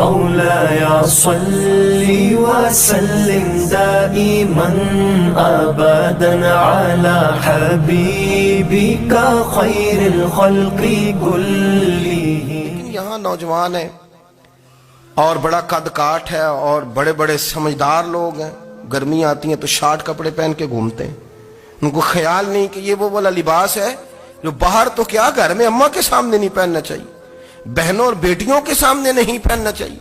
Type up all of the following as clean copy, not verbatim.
مولاي صل وسلم دائما أبدا على حبيبك خير الخلق كلهم. یہاں نوجوان ہیں اور بڑا قد کاٹ ہے اور بڑے بڑے سمجھدار لوگ ہیں، گرمی آتی ہیں تو شارٹ کپڑے پہن کے گھومتے ہیں. ان کو خیال نہیں کہ یہ وہ والا لباس ہے جو باہر تو کیا گھر میں اماں کے سامنے نہیں پہننا چاہیے، بہنوں اور بیٹیوں کے سامنے نہیں پہننا چاہیے.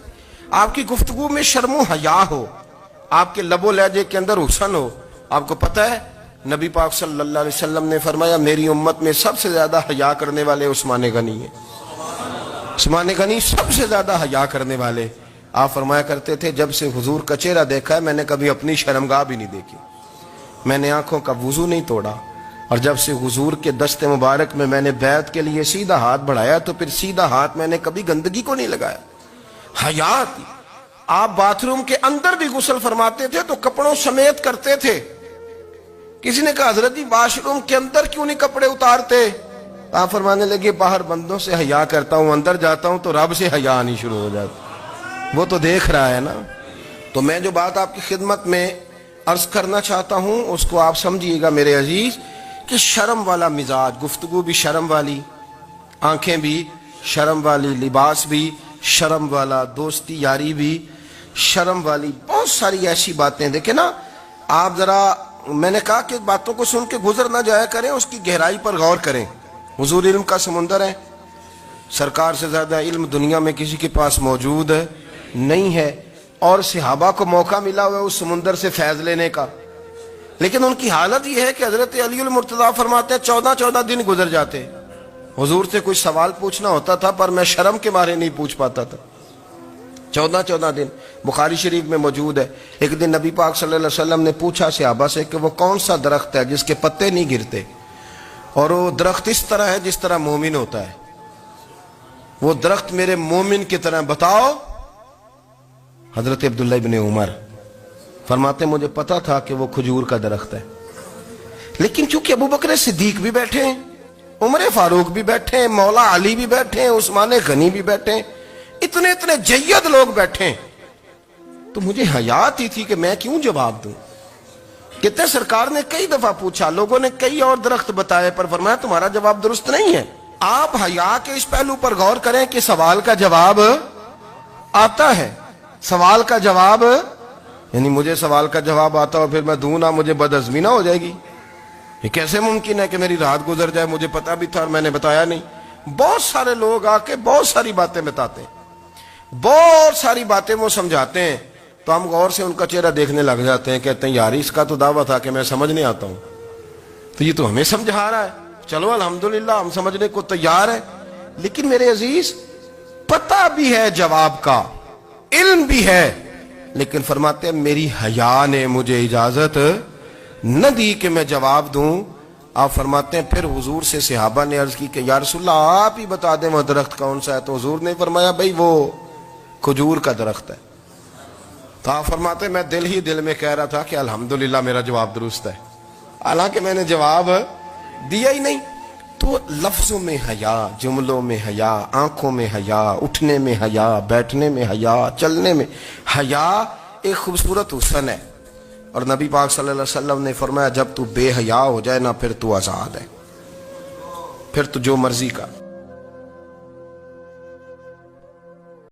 آپ کی گفتگو میں شرم و حیا ہو، آپ کے لب و لہجے کے اندر حسن ہو. آپ کو پتہ ہے نبی پاک صلی اللہ علیہ وسلم نے فرمایا میری امت میں سب سے زیادہ حیا کرنے والے عثمان غنی ہیں. عثمان غنی سب سے زیادہ حیا کرنے والے. آپ فرمایا کرتے تھے جب سے حضور کا چہرہ دیکھا ہے میں نے کبھی اپنی شرمگاہ بھی نہیں دیکھی، میں نے آنکھوں کا وضو نہیں توڑا، اور جب سے حضور کے دست مبارک میں نے بیعت کے لیے سیدھا ہاتھ بڑھایا تو پھر سیدھا ہاتھ میں نے کبھی گندگی کو نہیں لگایا. حیا تھی. آپ باتھ روم کے اندر بھی غسل فرماتے تھے تو کپڑوں سمیت کرتے تھے. کسی نے کہا حضرت جی واش روم کے اندر کیوں نہیں کپڑے اتارتے؟ آپ فرمانے لگے باہر بندوں سے حیا کرتا ہوں، اندر جاتا ہوں تو رب سے حیا آنی شروع ہو جاتی، وہ تو دیکھ رہا ہے نا. تو میں جو بات آپ کی خدمت میں عرض کرنا چاہتا ہوں اس کو آپ سمجھیے گا میرے عزیز، کہ شرم والا مزاج، گفتگو بھی شرم والی، آنکھیں بھی شرم والی، لباس بھی شرم والا، دوستی یاری بھی شرم والی، بہت ساری ایسی باتیں. دیکھیں نا آپ ذرا، میں نے کہا کہ باتوں کو سن کے گزر نہ جایا کریں، اس کی گہرائی پر غور کریں. حضور علم کا سمندر ہے، سرکار سے زیادہ علم دنیا میں کسی کے پاس موجود نہیں ہے، اور صحابہ کو موقع ملا ہوا ہے اس سمندر سے فیض لینے کا. لیکن ان کی حالت یہ ہے کہ حضرت علی المرتضیٰ فرماتے ہیں 14 دن گزر جاتے. حضور سے کوئی سوال پوچھنا ہوتا تھا پر میں شرم کے مارے نہیں پوچھ پاتا تھا. 14 دن بخاری شریف میں موجود ہے. ایک دن نبی پاک صلی اللہ علیہ وسلم نے پوچھا صحابہ سے کہ وہ کون سا درخت ہے جس کے پتے نہیں گرتے، اور وہ درخت اس طرح ہے جس طرح مومن ہوتا ہے، وہ درخت میرے مومن کی طرح بتاؤ. حضرت عبداللہ ابن عمر فرماتے مجھے پتا تھا کہ وہ کھجور کا درخت ہے، لیکن چونکہ ابو بکر صدیق بھی بیٹھے ہیں، عمر فاروق بھی بیٹھے ہیں، مولا علی بھی بیٹھے ہیں، عثمان غنی بھی بیٹھے ہیں، اتنے جید لوگ بیٹھے ہیں، تو مجھے حیا آتی تھی کہ میں کیوں جواب دوں. کہتے سرکار نے کئی دفعہ پوچھا، لوگوں نے کئی اور درخت بتائے، پر فرمایا تمہارا جواب درست نہیں ہے. آپ حیا کے اس پہلو پر غور کریں کہ سوال کا جواب آتا ہے. سوال کا جواب یعنی مجھے سوال کا جواب آتا ہو پھر میں دوں نہ، مجھے بدعزمی نہ ہو جائے گی. یہ کیسے ممکن ہے کہ میری رات گزر جائے، مجھے پتا بھی تھا اور میں نے بتایا نہیں. بہت سارے لوگ آ کے بہت ساری باتیں بتاتے ہیں، بہت ساری باتیں وہ سمجھاتے ہیں، تو ہم غور سے ان کا چہرہ دیکھنے لگ جاتے ہیں، کہتے ہیں یار اس کا تو دعویٰ تھا کہ میں سمجھنے آتا ہوں، تو یہ تو ہمیں سمجھا رہا ہے. چلو الحمدللہ ہم سمجھنے کو تیار ہیں. لیکن میرے عزیز پتہ بھی ہے جواب کا، علم بھی ہے، لیکن فرماتے ہیں میری حیا نے مجھے اجازت نہ دی کہ میں جواب دوں. آپ فرماتے ہیں پھر حضور سے صحابہ نے عرض کی کہ یا رسول اللہ آپ ہی بتا دیں وہ درخت کون سا ہے. تو حضور نے فرمایا بھئی وہ کھجور کا درخت ہے. تو آپ فرماتے ہیں میں دل میں کہہ رہا تھا کہ الحمدللہ میرا جواب درست ہے، حالانکہ میں نے جواب دیا ہی نہیں. تو لفظوں میں حیا، جملوں میں حیا، آنکھوں میں حیا، اٹھنے میں حیا، بیٹھنے میں حیا، چلنے میں حیا ایک خوبصورت حسن ہے. اور نبی پاک صلی اللہ علیہ وسلم نے فرمایا جب تو بے حیا ہو جائے نا پھر تو آزاد ہے، پھر تو جو مرضی کا